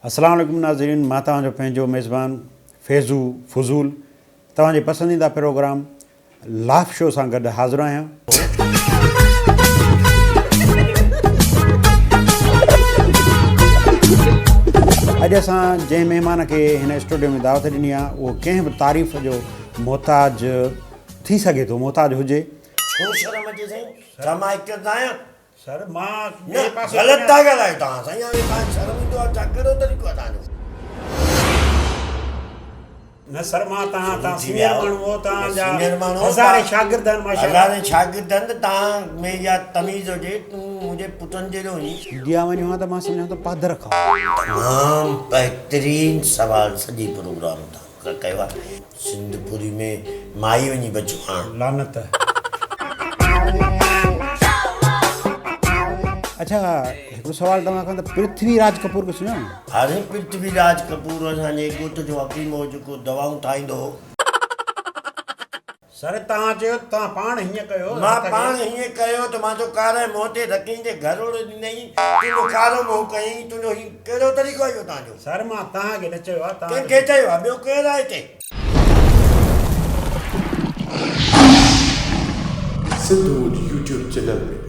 अस्सलाम वालेकुम नाज़रीन, मां तव्हांजो पंहिंजो मेज़बान फैज़ू फज़ूल तव्हांजे पसंदीदा प्रोग्राम लाफ शो सां गॾु हाज़िर आहियां। अॼु असां जंहिं महिमान खे हिन स्टूडियो में दावत ॾिनी आहे उहो कंहिं बि तारीफ़ जो मोहताज थी सघे थो, मोहताज हुजे। छो शर्म अचे साईं? छा मां हिकु आहियां? सर मां ग़लति था ॻाल्हायो तव्हां साईं। तव्हां शर्म ईंदो आहे छा? कहिड़ो तरीक़ो आहे तव्हांजो? न सर मां तव्हां सीनियर माण्हू हो, तव्हांजा सीनियर माण्हू हज़ारे शागिर्द आहिनि माशाअल्लाह। हज़ारे शागिर्द आहिनि, तव्हां में इहा तमीज़ हुजे। तूं मुंहिंजे पुटनि जहिड़ो हुई। इंडिया वञो आहे त मां सम्झां थो पादर खां। तमामु बहितरीन सवाल सॼी प्रोग्राम तव्हां कयो आहे। सिंधपुरी में माई वञी बचो हाणे लानत। अच्छा हिकिड़ो सवाल तव्हां खां, त पृथ्वीराज कपूर खे सुञाणो? अरे पृथ्वीराज कपूर असांजे ॻोठ जो हकीम हो जेको दवाऊं ठाहींदो हो। सर तव्हां चयो तव्हां पाण हीअं कयो। मां पाण हीअं कयो त मां जो कारे मुंहं ते रखींदे घरोड़ो ॾिनई, तुंहिंजो कारो मुंहुं कयईं, तुंहिंजो कहिड़ो तरीक़ो आहे इहो तव्हांजो? सर मां तव्हांखे न चयो आहे। कंहिंखे चयो आहे? ॿियो केरु आहे हिते? सिद्धू YouTube चैनल में